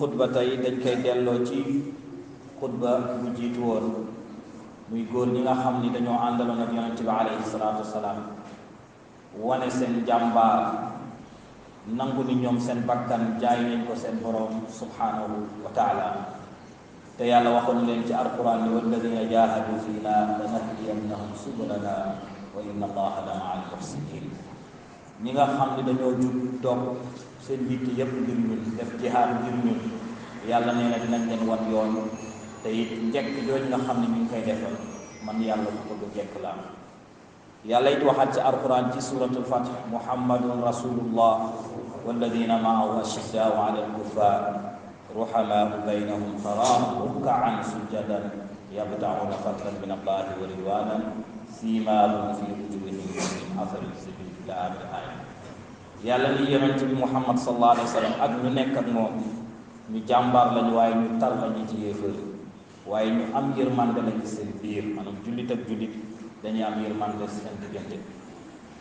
xutba tey dañ koy delloo ci xutba bu jiitu woon muy góor ñi nga xam ni dañoo àndaloon ak yonent bi alayhi salaatu wasalaam wane seen jàmbaar nangu ni ñoom seen bakkan jaay nañ ko seen borom subhanahu wa taala te yàlla waxoon leen ci alquran ni walladina jahadu fiina lanahdiyannahum subulana wa inna allaha la maa almuhsinin ñi nga xam ni dañoo jug toog seen yitte yépp ngir ñun def jihaad ngir ñun yàlla nee na dinañ leen wan yoon te it njëkk jooju nga xam ne ñu ngi koy defal man yàlla ko bëgg njëkk la yàlla it waxaat ci alquran ci suratul fath muhammadun rasulullah walladina maahu ashiddaau ala alkuffar ruhamaau baynahum taraahum rukkaan sujjadan yabtaxuuna fadlan min allahi wa ridwanan siimaahum fi wujuhihim min athari sujud ila aaxiri aaya yàlla ni yonent bi muhammad sallallahu alayhi wa sallam ak ñu nekk ak moom ñu jàmbaar lañu waaye ñu tar lañu ci yéefar waaye ñu am yërmande lañu seen biir maanaam jullit ak jullit dañuy am yërmande seen diggante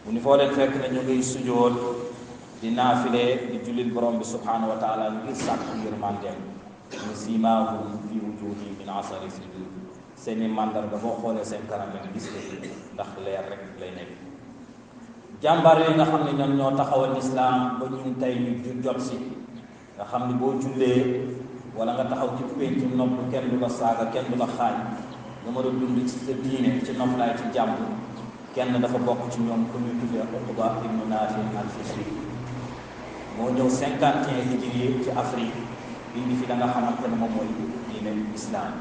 bu ni foo leen fekk ne ñu ngiy sujoot di naafile di jullit borom bi subhanahu wa taala ngir sàkku yërmandeem ñu siimaahum fi wujuuhihim min asari sujud seeni màndarga boo xoolee seen kanam nga gis ko ndax leer rek lay nekk jàmbaar yooyu nga xam ne ñoom ñoo taxawal islaam ba ñun tey ñu jot si nga xam ni boo jullee wala nga taxaw ci penc nopp kenn du la saaga kenn du la xaañ nga mën a dund ci sa diine ci noflaay ci jàmm kenn dafa bokk ci ñoom ku ñuy tuddee Uqba ibnu Naafi al-Fihri moo ñëw 51 hijri ci Afrique indi fi da nga xamante ne moom mooy diine islam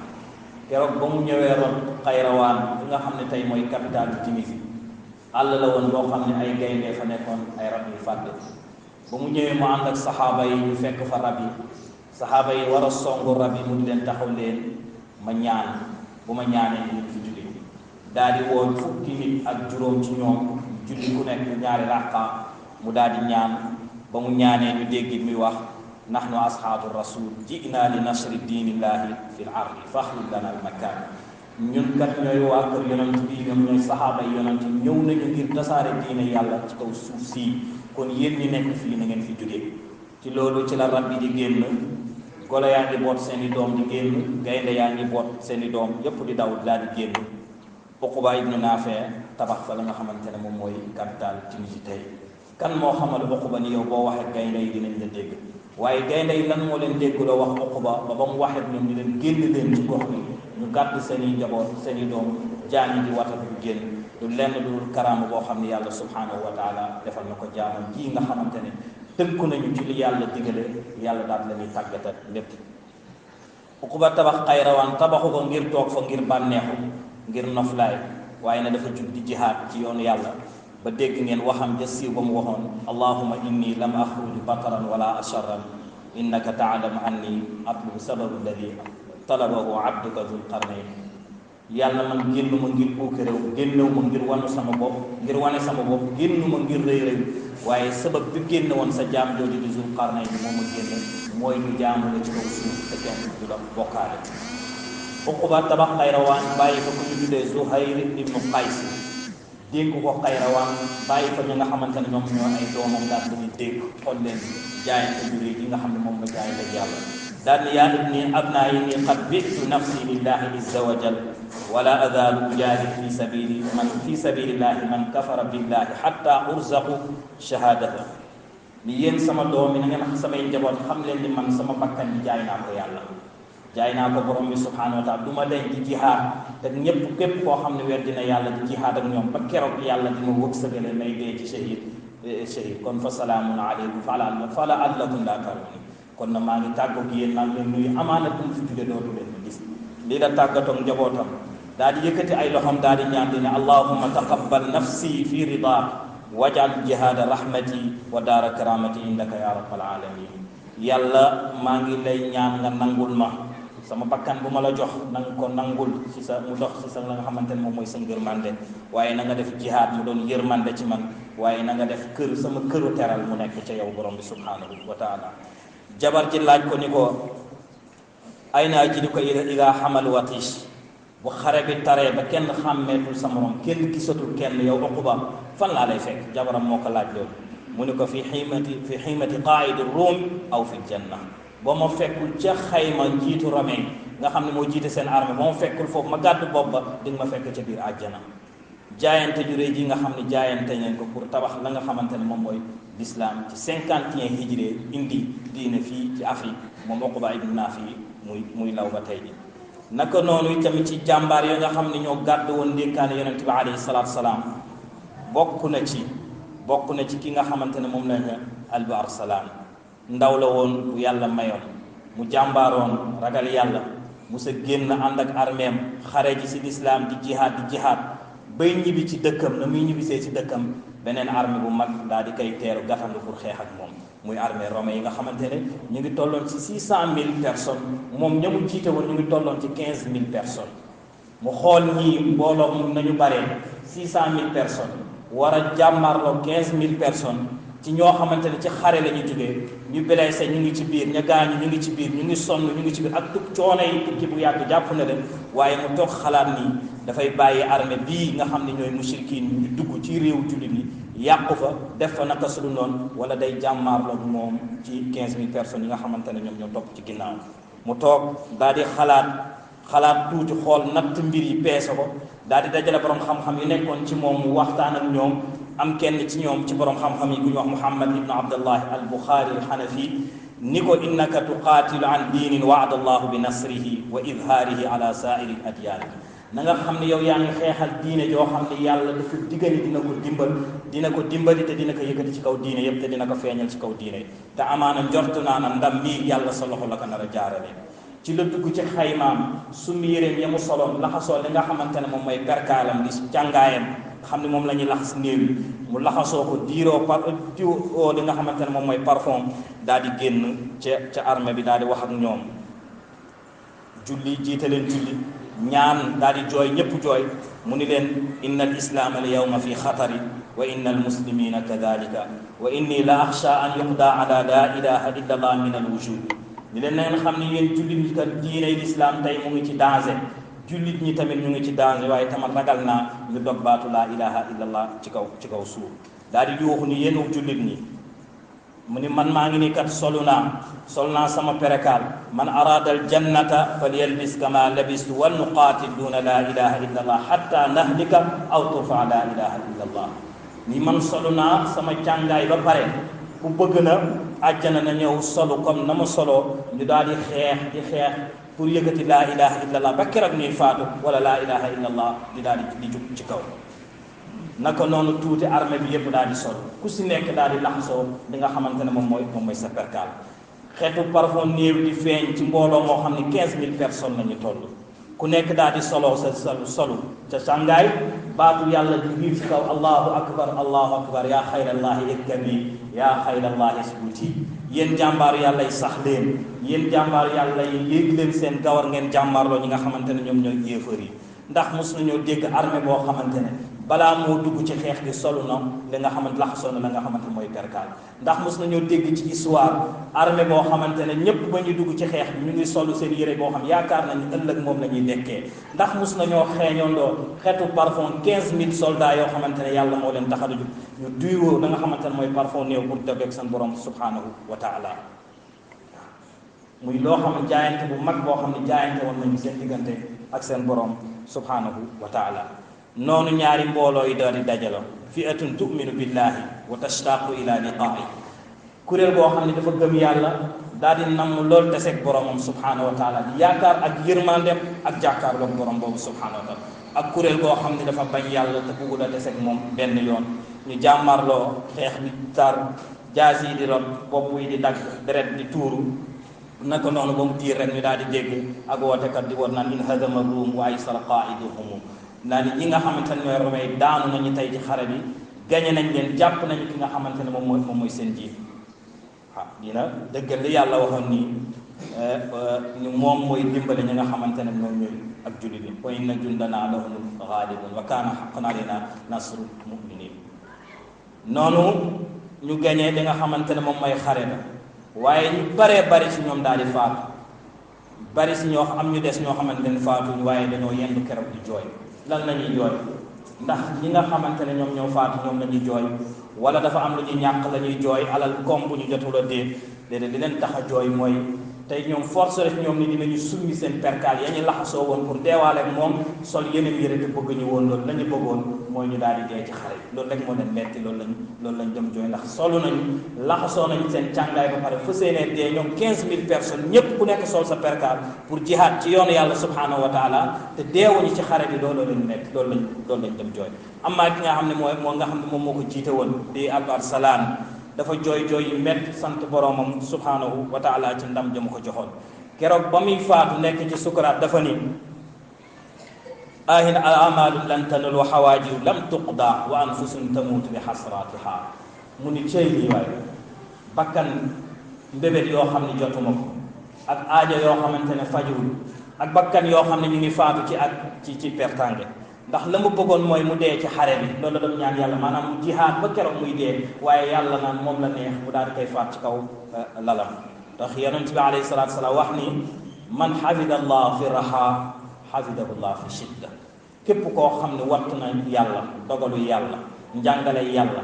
keroog ba mu ñëwee ron Xayrawaan bi nga xam ne tey mooy capitale bi Tunisie àll la woon boo xam ne ay gaynde fa nekkoon ay rab yu fàdd ba mu ñëwee mu ànd ak saxaaba yi ñu fekk fa rab yi saxaaba yi war a songu rab yi mu di leen taxaw leen ma ñaan bu ma ñaanee ñu fi julli daal di woon fukki nit ak juróom ci ñoom julli ku nekk ñaari ràqa mu daal di ñaan ba mu ñaanee ñu dégg muy wax nahnu ashabu rasul ji'na li nasri diinillahi fil ardi faxlul lana al makan ñun kat ñooy waa kër yonent bi ñoom ñooy saxaaba yi yonent ñëw nañu ngir tasaare diine yàlla ci kaw suuf sii kon yéen ñi nekk fii na ngeen fi jóge ci loolu ci la rab yi di génn golo yaa ngi boot seen i doom di génn gaynde yaa ngi boot seen i doom yépp di daw daal di génn Uqba ibnu Naafi tabax fa la nga xamante ne moom mooy capital Tunisie tey kan moo xamal Uqba ni yow boo waxee gaynde yi dinañ la dégg waaye gaynde yi lan moo leen déggloo wax Uqba ba mu waxee ñoom ñu leen génn leen ci gox bi ñu gàdd seen i njaboot seen i doom jaani di wata bu génn du lenn dul karaama boo xam ne yàlla subhanahu wa taala defal na ko jaamam kii nga xamante ne tënku nañu ci li yàlla digale yàlla daal la ñuy tàggatal lépp Uqba tabax Xayrawaan tabaxu ko ngir toog fa ngir bànneexu ngir noflaay waaye ne dafa jug di jihaad ci yoonu yàlla ba dégg ngeen waxam ja siiw ba mu waxoon allahuma inni lam axruj bataran wala asharran innaka taalamu anni atlubu sababu alladi talabahu abduka dul qarnayn yàlla man génn ma ngir puukaréew génnew ma ngir wane sama bopp génn ma ngir rëy rëy waaye sabab bi génne woon sa jaam jooju di Zul Qarnayn bi moom ma génne mooy ñu jaamu la ci kaw suuf te kenn du la bokkaale Uqba tabax Xayrawaan bàyyi fa ku ñu tuddee Zuhayr ibnu Qays dénk ko Xayrawaan bàyyi fa ñi nga xamante ne ñoom ñoo ay doomam daal dañuy dégg xool leen jaayante juré yi nga xam ne moom la jaayante yàlla daal ni yaa ibni abnaa inni qad bi'tu nafsi lillahi azza wa jal wala azaalu ujaahid fi sabilillahi man kafara billahi hatta urzaqu shahadata ni yéen sama doom yi na ngeen samay njaboot xam leen ni man sama bakkan bi jaay naa ko yàlla jaay naa ko borom bi subhanahu wa taala du ma leen di jihaad te ñépp képp koo xam ne weer dina yàlla di jihaad ak ñoom ba keroog yàlla di ma wërsëgale may dee ci shahid kon fa salaamun aleykum fa la'allakum laa tarawni kon na maa ngi tàggoog yéen maa ngi leen nuyu amaana bu mu fi jóge dootu leen gis lii la tàggatoog njabootam daal di yëkkati ay loxoom daal di ñaan di ne allahumma taqabbal nafsi fi ridaak wajal jihaada rahmati wa daara karamati indaka ya rabbal alamin yàlla maa ngi lay ñaan nga nangul ma sama bakkan bu ma la jox na nga ko nangul ci sa mu dox ci sa la nga xamante ne moom mooy sa ngërmande waaye na nga def jihaad mu doon yërmande ci man waaye na nga def kër sama këru teral mu nekk ca yow borom bi subhanahu wa taala jabar ji laaj ko ni ko ay naa ji di ko ila xamal watish bu xare bi taree ba kenn xàmmeetul sa morom kenn gisatul kenn yow Uqba fan laa lay fekk jabaram moo ko laaj loolu mu ne ko fi xiimati qaa'idi ruum aw fi janna boo ma fekkul ca xayma njiitu romain nga xam ne moo jiite seen armée boo ma fekkul foofu ma gàddu bopp ba di nga ma fekk ca biir àjjana. jaayante ju rëy ji nga xam ne jaayante nañ ko pour tabax la nga xamante ne moom mooy l'islam ci 51 hijré indi diine fii ci Afrique moom Uqba ibn Naafi muy law ba tey ji. naka noonu tamit ci jàmbaar yoo nga xam ne ñoo gàddu woon ndénkaane yonente bi alayhi salaatu salaam bokk na ci ki nga xamante ne moom la Albu Arsalaan ndaw la woon bu yàlla mayoon mu jàmbaaroon ragal yàlla mu sa génn ànd ak armeem xare ji si lislaam di jihaad bay ñibbi ci dëkkam na muy ñibbisee ci dëkkam beneen armée bu mag daal di koy teeru gatandu pour xeex ak moom muy armée romaine yi nga xamante ne ñu ngi tolloon ci 600,000 personnes moom ñamu jiite woon ñu ngi tolloon ci 15,000 personnes mu xool ñii mbooloo mu nañu baree 600,000 personnes war a jàmmarloo 15,000 personnes ci ñoo xamante ne ci xare la ñu jógee ñu blessé ñu ngi ci biir ña gaañu ñu ngi ci biir ñu ngi sonn ñu ngi ci biir ak coono yi tukki bu yàgg jàpp na leen waaye mu toog xalaat nii dafay bàyyi armée bii nga xam ne ñooy mushrikiin ñu dugg ci réew jullit ñi yàqu fa def fa naka su dul noonu wala day jàmmaarloog moom ci 15,000 personnes yi nga xamante ne ñoom ñoo topp ci ginnaaw mu toog daal di xalaat tuuti xool natt mbir yi peese ko daal di dajale borom xam-xam yu nekkoon ci moom mu waxtaan ak ñoom am kenn ci ñoom ci borom xam-xam yi ku ñu wax Muhammad ibnu Abdullah al-Bukhari al-Hanafi ni ko innaka tuqaatilu an diinin waada allahu bi nasrihi wa idhaarihi ala saa'iri al-adyaan na nga xam ne yow yaa ngi xeexal diine joo xam ne yàlla dafa diggani dina ko dimbali te dina ko yëkkati ci kaw diine yëpp te dina ko feeñal ci kaw diine te amaana njortu naa na ndam lii yàlla sa loxo la ko nar a jaarale. ci la dugg ci xaymaam summi yéreem ya mu soloon laxasoo li nga xamante ne moom mooy perkaalam di càngaayam xam ne moom la ñuy laxas néew yi mu laxasoo ko diiroo li nga xamante ne moom mooy parfum daal di génn ca armée bi daal di wax ak ñoom julli jiite leen julli ñaan daal di jooy ñëpp jooy mu ni leen inna al islaama al yawma fi xatari wa inna al muslimina kadalika wa inni la axsha an yuqda ala la ilaha illa allah min al wujud ni leen na ngeen xam ne yéen jullit ñi kat diiney lislaam tey mu ngi ci danger jullit ñi tamit ñu ngi ci danger waaye tamit ragal naa ñu dog baatu laa ilaha illallah ci kaw suuf daal di yuuxu ni yéen jullit ñi mu ni man maa ngi ni kat sol naa sama perekaal man araada al jannata falyalbis kama labistu wal nuqaatil duuna laa ilaha illallah hatta nahlika aw turfa laa ilaha illallah ni man solu naa sama càngaay ba pare ku bëgg na àjjana na ñëw solu comme na ma soloo ñu daal di xeex pour yëkkati laa ilaha illallah ba keroog ñuy faatu wala laa ilaha illallah di daal di jug ci kaw naka noonu tuuti armée bi yëpp daal di sol ku si nekk daal di laxasoo li nga xamante ne moom mooy sa perkaal xeetu parfum néew di feeñ ci mbooloo moo xam ne 15,000 personnes la ñu toll ku nekk daal di soloo sa solu ca sàngaay baatu yàlla di biir ci kaw allahu akbar yaa xayrallaahi ikkabi yaa xayrallaahi isbuti yéen jàmbaar yàlla yi sax leen yéen jàmbaar yàlla yi yéeg leen seen gawar ngeen jàmbaarloo ñi nga xamante ne ñoom ñooy yéefar yi ndax mos nañoo dégg armée boo xamante ne balaa moo dugg ci xeex gi solu na li nga xamante laxasoo na la nga xamante mooy perkaal ndax mos nañoo dégg ci histoire armée boo xamante ne ñëpp ba ñu dugg ci xeex bi ñu ngi solu seen yére boo xam yaakaar nañu ëllëg moom la ñuy dekkee ndax mos nañoo xeeñoondoo xeetu parfum 15,000 soldats yoo xamante ne yàlla moo leen tax a jóg ñu duyoo la nga xamante ne mooy parfum néew pour dëgg ak seen borom subhanahu wa taala muy loo xam ne jaayante bu mag boo xam ne jaayante woon nañu seen diggante ak seen borom subhanahu wa taala noonu ñaari mbooloo yi daal di dajaloo fi'atun tu'minu billahi wa tashtaqu ila liqaa'i kuréel boo xam ne dafa gëm yàlla daal di namm loolu teseeg boromam subhanahu wa taala di yaakaar ak yërmandem ak jàkkaarloog borom boobu subhanahu wa taala ak kuréel boo xam ne dafa bañ yàlla te bëggul a teseeg moom benn yoon ñu jàmmarloo xeex bi tar jaas yi di rot bopp yi di dagg deret di tuuru naka noonu ba mu tiir rek ñu daal di dégg ak wootekat di woon naan in hadama ruum wa aysara qaa'iduhum naa ni ñi nga xamante ne ñooy Romain daanu nañu tey ci xare bi gañe nañ leen jàpp nañu ki nga xamante ne moom mooy seen jiit waaw dina dëggal li yàlla waxoon ni moom mooy dimbale ñi nga xamante ne ñoom ñooy ak jullit yi wa inna jundanaa lahumul gaalibun wa kaana haqqan alaynaa nasrul mu'miniin noonu ñu gañee li nga xamante ne moom mooy xare la waaye ñu baree bari si ñoom daal di faatu bari si ñoo am ñu des ñoo xamante ne faatuñ waaye dañoo yendu keroog di jooy lan la ñuy jooy ndax ñi nga xamante ne ñoom ñoo faatu ñoom la ñuy jooy wala dafa am lu ñuy ñàkk la ñuy jooy alal koom bu ñu jotul a déedéet li leen tax a jooy mooy tey ñoom force rek ñoom ni dinañu summi seen perkaal ya ñu laxasoo woon pour deewaale ak moom sol yeneen yére te bëgg ñu woon loolu la ñu bëggoon mooy ñu daal di dee ci xare loolu rek moo leen metti loolu lañ dem jooy ndax solu nañu laxasoo nañu seen càngaay ba pare fu seenee dee ñoom 15000 personnes ñépp ku nekk sol sa perkaal pour jihaad ci yoonu yàlla subhanahu wa taala te deewuñu ci xare bi loolu lañu metti loolu lañ dem jooy amaa ki nga xam ne moom moo ko jiite woon di Abu Arsalaan dafa jooy yu métti sant boromam subhanahu wa taala ci ndam jëm ko joxoon keroog ba muy faatu nekk ci sukuraat dafa ni ahin al amalu lan tanal wa xawaajiru lam tuqda wa anfusun tamuutu bi xasratiha mu ni cëy lii waaye bakkan mbébét yoo xam ne jotuma ko ak aajo yoo xamante ne fajul ak bakkan yoo xam ne ñu ngi faatu ci pertange ndax la mu bëggoon mooy mu dee ci xare bi loolu la doon ñaan yàlla maanaam mu jihaad ba keroog muy dee waaye yàlla naan moom la neex mu daal di koy faat ci kaw lalam ndax yonent bi alayhi salaatu salaam wax ni man xafida allah fi raha xafidahu allah fi shidda képp koo xam ne wattu na yàlla dogalu yàlla njàngale yàlla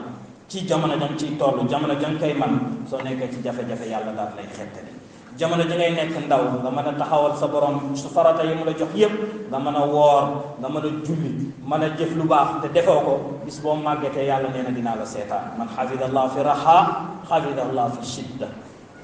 ci jamono jang ciy toll jamono jang koy man soo nekkee ci jafe-jafe yàlla daal lay xettali jamono ji ngay nekk ndaw nga mën a taxawal sa borom su farata yi mu la jox yépp nga mën a woor nga mën a julli mën a jëf lu baax te defoo ko bis boo màggetee yàlla nee na dinaa la seetaan man xafidallah fi raxa xafidallah fi shidda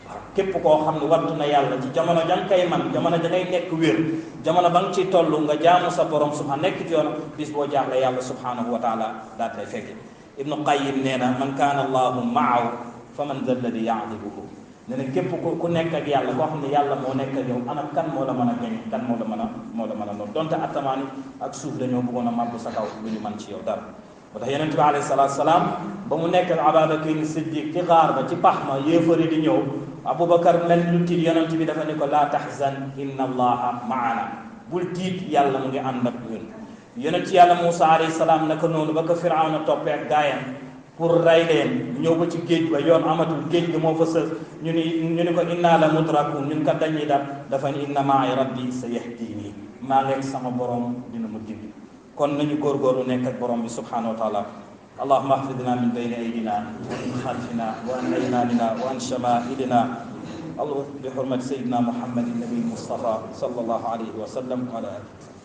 waaw képp koo xam ne wattu na yàlla ci jamono ja nga koy man jamono ja ngay nekk wér jamono ba nga ci toll nga jaamu sa borom subhanahu nekk ci yoon bis boo jaaxle yàlla subhanahu wa taala daal lay fekke ibnu qayyim nee na man kaana allahu maahu fa man dha alladi yaadibuhu ne ne képp ku nekk ak yàlla koo xam ne yàlla moo nekk ak yow ana kan moo la mën a gañ kan moo la mën a noonu donte attamaani ak suuf dañoo bëggoon a màbbu sa kaw lu ñu mën ci yow dara moo tax yonent bi alayhi salaatu salaam ba mu nekk ak Abubakar Siddiq ci xaar ba ci pax ma yéefari di ñëw Abubakar mel lu tiit yonent bi dafa ne ko laa tahzan inna allaha maana bul tiit yàlla mu ngi ànd ak ñun yonent yàlla Muusa alayhi salaam naka noonu ba ko Firawna toppee ak gaayam pour rey leen ñëw ba ci géej ba yoon amatul géej gi moo fa sës ñu ni ko inna la mudrakun ñun kat dañuy dab dafa ni inna ma'i rabbi sa yahdini maa ngi sama borom dina ma gindi kon nañu góorgóorlu nekk ak borom bi subhanahu wa taala allahumma ahfidna min bayni aydina wa min khalfina wa an aymanina wa an shama'ilina allah bi hurmati sayyidina muhammadin nabi mustafa sallallahu alayhi wa sallam wa ala alihi